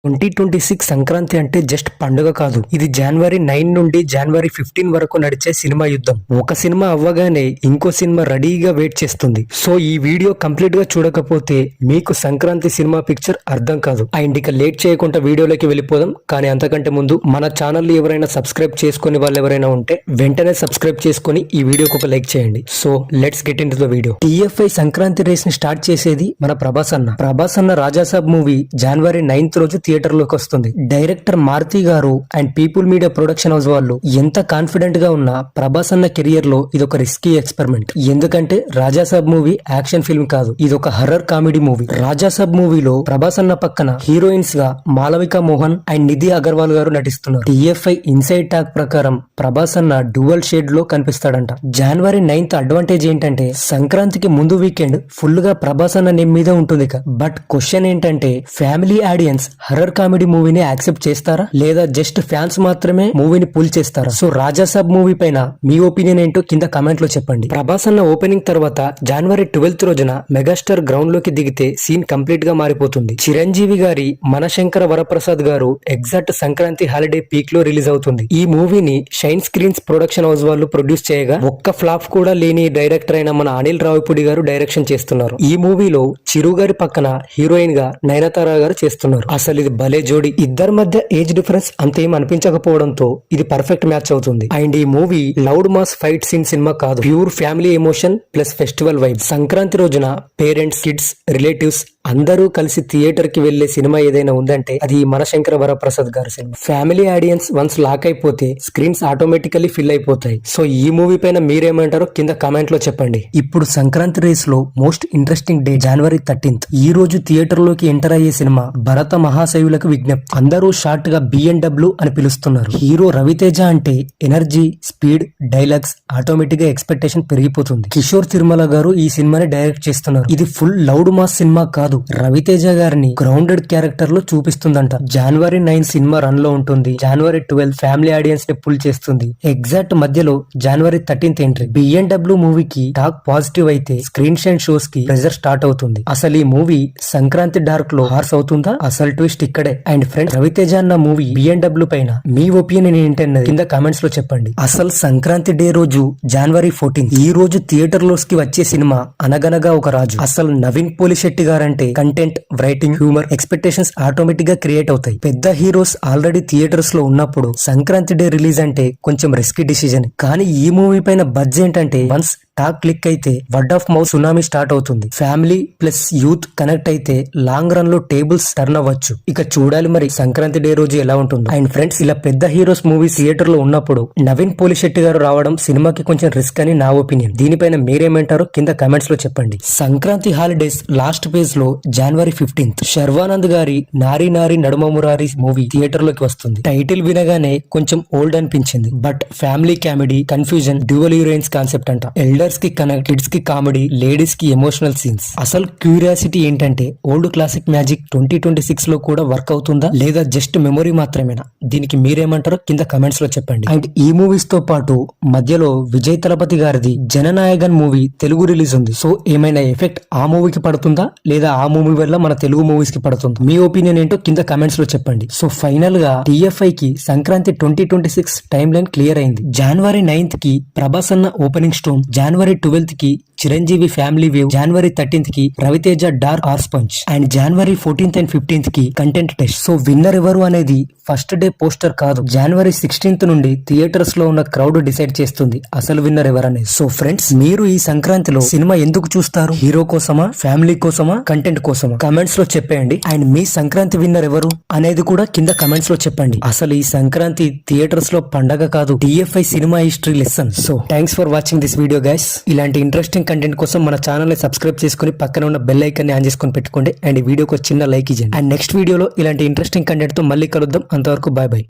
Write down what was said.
2026 సంక్రాంతి అంటే జస్ట్ పండుగ కాదు. ఇది జనవరి 9 నుండి జనవరి 15 వరకు నడిచే సినిమా యుద్ధం. ఒక సినిమా అవ్వగానే ఇంకో సినిమా రెడీగా వెయిట్ చేస్తుంది. సో ఈ వీడియో కంప్లీట్ గా చూడకపోతే మీకు సంక్రాంతి సినిమా పిక్చర్ అర్థం కాదు. అండ్ ఇక లేట్ చేయకుండా వీడియోలోకి వెళ్ళిపోదాం. కానీ అంతకంటే ముందు మన ఛానల్ ఎవరైనా సబ్స్క్రైబ్ చేసుకుని వాళ్ళు ఎవరైనా ఉంటే వెంటనే సబ్స్క్రైబ్ చేసుకుని ఈ వీడియోకి ఒక లైక్ చేయండి. So let's get into the video. TFI Sankranti race ని స్టార్ట్ చేసేది మన ప్రభాస్ అన్న రాజాసాబ్ మూవీ జనవరి 9th రోజు థియేటర్ లోకి వస్తుంది. డైరెక్టర్ మారుతి గారు and people media production house వాళ్ళు ఎంత కాన్ఫిడెంట్ గా ఉన్నా ప్రభాస్ అన్న కెరియర్ లో ఇది ఒక రిస్కీ ఎక్స్పెరిమెంట్. ఎందుకంటే రాజాసాబ్ మూవీ యాక్షన్ ఫిల్మ్ కాదు, ఇది ఒక హర్రర్ కామెడీ మూవీ. రాజాసాబ్ మూవీలో ప్రభాస్ అన్న పక్కన హీరోయిన్స్ గా మాలవిక మోహన్ అండ్ నిధి అగర్వాల్ గారు నటిస్తున్నారు. TFI ఇన్సైడ్ టాక్ ప్రకారం ప్రభాస్ అన్న డ్యూయల్ షేడ్ లో కనిపిస్తాడంట. జనవరి 9th అడ్వాంటేజ్ ఏంటంటే సంక్రాంతికి ముందు వీకెండ్ ఫుల్ గా ప్రభాస్ అన్న నేమ్ మీద ఉంటుంది. బట్ క్వశ్చన్ ఏంటంటే ఫ్యామిలీ ఆడియన్స్ హర్రర్ కామెడీ మూవీని యాక్సెప్ట్ చేస్తారా లేదా జస్ట్ ఫ్యాన్స్ మాత్రమే మూవీని పుల్ చేస్తారా? సో రాజాసాబ్ మూవీ పైన మీ ఒపీనియన్ ఏంటో కింద కామెంట్ లో చెప్పండి. ప్రభాస్ అన్న ఓపెనింగ్ తర్వాత జనవరి 12th రోజున మెగాస్టార్ గ్రౌండ్ లోకి దిగితే సీన్ కంప్లీట్ గా మారిపోతుంది. చిరంజీవి గారి మనశంకర వరప్రసాద్ గారు ఎగ్జాక్ట్ సంక్రాంతి హాలిడే పీక్ లో రిలీజ్ అవుతుంది. ఈ మూవీని షైన్ స్క్రీన్స్ ప్రొడక్షన్ హౌస్ వాళ్ళు ప్రొడ్యూస్ చేయగా ఒక్క ఫ్లాప్ కూడా లేని డైరెక్టర్ అయిన మన అనిల్ రావిపూడి గారు డైరెక్షన్ చేస్తున్నారు. ఈ మూవీలో చిరు గారి పక్కన హీరోయిన్ గా నయనతార గారు చేస్తున్నారు. అసలు ఇది భలే జోడి. ఇద్దరి మధ్య ఏజ్ డిఫరెన్స్ అంతేం అనిపించకపోవడంతో ఇది పర్ఫెక్ట్ మ్యాచ్ అవుతుంది. అండ్ ఈ movie loud mass fight scene సినిమా కాదు, pure family emotion plus festival vibe. Sankranti రోజున పేరెంట్స్, కిడ్స్, రిలేటివ్స్ అందరూ కలిసి థియేటర్ కి వెళ్లే సినిమా ఏదైనా ఉందంటే అది మనశంకర వరప్రసాద్ గారి సినిమా. ఫ్యామిలీ ఆడియన్స్ వన్స్ లాక్ అయిపోతే స్క్రీన్స్ ఆటోమేటికలీ ఫిల్ అయిపోతాయి. సో ఈ మూవీ పైన మీరేమంటారో కింద కామెంట్ లో చెప్పండి. ఇప్పుడు సంక్రాంతి రేస్ లో మోస్ట్ ఇంట్రెస్టింగ్ డే జనవరి 13th. ఈ రోజు థియేటర్ లోకి ఎంటర్ అయ్యే సినిమా భరత మహాశయులకు విజ్ఞప్తి. అందరూ షార్ట్ గా B&W అని పిలుస్తున్నారు. హీరో రవితేజ అంటే ఎనర్జీ, స్పీడ్, డైలాగ్స్ ఆటోమేటిక్ గా ఎక్స్పెక్టేషన్ పెరిగిపోతుంది. కిషోర్ తిరుమల గారు ఈ సినిమాని డైరెక్ట్ చేస్తున్నారు. ఇది ఫుల్ లౌడ్ మాస్ సినిమా కాదు, రవితేజ గారిని గ్రౌండెడ్ క్యారెక్టర్ లో చూపిస్తుందంట. జనవరి 9 సినిమా రన్ లో ఉంటుంది. జనవరి 12 ఫ్యామిలీ ఆడియన్స్ ని పుల్ చేస్తుంది. ఎగ్జాక్ట్ మధ్యలో జనవరి 13th ఎంట్రీ. B&W మూవీకి టాక్ పాజిటివ్ అయితే స్క్రీన్ షైన్ షోస్ కి ప్రెజర్ స్టార్ట్ అవుతుంది. అసలు ఈ మూవీ సంక్రాంతి డార్క్ లో హార్స్ అవుతుందా? అసలు ట్విస్ట్ ఇక్కడే. అండ్ ఫ్రెండ్స్, రవితేజ అన్న మూవీ B&W పైన మీ ఒపీనియన్ ఏంటన్నది కింద కామెంట్స్ లో చెప్పండి. అసలు సంక్రాంతి డే రోజు జనవరి 14th ఈ రోజు థియేటర్ లోస్ కి వచ్చే సినిమా అనగనగా ఒక రాజు. అసలు నవీన్ పోలిశెట్టి గారంటే content, writing, humour, expectations automatic గా క్రియేట్ అవుతాయి. పెద్ద హీరోస్ ఆల్రెడీ థియేటర్స్ లో ఉన్నప్పుడు సంక్రాంతి డే రిలీజ్ అంటే కొంచెం రిస్కీ డిసిజన్. కానీ ఈ మూవీ పైన బజ్ ఏంటంటే వన్స్ టాక్ క్లిక్ అయితే word of mouth tsunami start అవుతుంది. ఫ్యామిలీ ప్లస్ యూత్ కనెక్ట్ అయితే లాంగ్ రన్ లో టేబుల్స్ టర్న్ అవ్వచ్చు. ఇక చూడాలి మరి సంక్రాంతి డే రోజు ఎలా ఉంటుంది. అండ్ ఫ్రెండ్స్, ఇలా పెద్ద హీరోస్ మూవీస్ థియేటర్ లో ఉన్నప్పుడు నవీన్ పోలిశెట్టి గారు రావడం సినిమాకి కొంచెం రిస్క్ అని నా ఒపీనియన్. దీనిపైన మీరేమంటారో కింద కామెంట్స్ లో చెప్పండి. సంక్రాంతి హాలిడేస్ లాస్ట్ పేజ్ లో జనవరి 15th శర్వానంద్ గారి నారీ నారీ నడుమ మురారి మూవీ థియేటర్ లోకి వస్తుంది. టైటిల్ వినగానే కొంచెం ఓల్డ్ అనిపించింది. But family comedy, confusion, dual heroines concept అంట. ఎల్డర్స్ కి కనెక్ట్, కిడ్స్ కి కామెడీ, లేడీస్ కి ఎమోషనల్ సీన్స్. అసలు క్యూరియాసిటీ ఏంటంటే ఓల్డ్ క్లాసిక్ మ్యాజిక్ 2026 లో కూడా వర్క్ అవుతుందా లేదా జస్ట్ మెమొరీ మాత్రమేనా? దీనికి మీరేమంటారో కింద కమెంట్స్ లో చెప్పండి. అండ్ ఈ మూవీస్ తో పాటు మధ్యలో విజయ్ తలపతి గారిది జననాయకన్ మూవీ తెలుగు రిలీజ్ ఉంది. సో ఏమైనా ఎఫెక్ట్ ఆ మూవీకి పడుతుందా లేదా ఆ మూవీ వల్ల మన తెలుగు మూవీస్ కి పడుతుందా? మీ ఒపీనియన్ ఏంటో కింద కమెంట్స్ లో చెప్పండి. సో ఫైనల్ గా TFI కి సంక్రాంతి 2026 టైమ్ లైన్ క్లియర్ అయింది. జనవరి 9th కి ప్రభాస్ అన్న ఓపెనింగ్ స్టోన్, జనవరి 12th కి చిరంజీవి ఫ్యామిలీ వేవ్, జనవరి 13th కి Raviteja dark horse punch, and జనవరి 14th అండ్ 15th కి కంటెంట్ టెస్ట్. సో విన్నర్ ఎవరు అనేది ఫస్ట్ డే పోస్టర్ కాదు, జనవరి 16th నుండి థియేటర్స్ లో ఉన్న క్రౌడ్ డిసైడ్ చేస్తుంది అసలు విన్నర్ ఎవరనేది. సో ఫ్రెండ్స్, మీరు ఈ సంక్రాంతిలో సినిమా ఎందుకు చూస్తారు? హీరో కోసమా, ఫ్యామిలీ కోసమా, కంటెంట్ కోసమా? కమెంట్స్ లో చెప్పేయండి. అండ్ మీ సంక్రాంతి విన్నర్ ఎవరు అనేది కూడా కింద కమెంట్స్ లో చెప్పండి. అసలు ఈ సంక్రాంతి థియేటర్స్ లో పండగ కాదు, TFI cinema history lesson. So thanks for watching this video guys. ఇలాంటి ఇంట్రెస్టింగ్ కంటెంట్ కోసం మన ఛానల్ ని సబ్స్క్రైబ్ చేసుకుని పక్కన ఉన్న బెల్ ఐకాన్ ని ఆన్ చేసుకుని పెట్టుకోండి. అండ్ ఈ వీడియోకి ఒక చిన్న లైక్ ఇవ్వండి. అండ్ నెక్స్ట్ వీడియోలో ఇలాంటి ఇంట్రెస్టింగ్ కంటెంట్ తో మళ్ళీ కలుద్దాం. అంతవరకు బాయ్ బాయ్.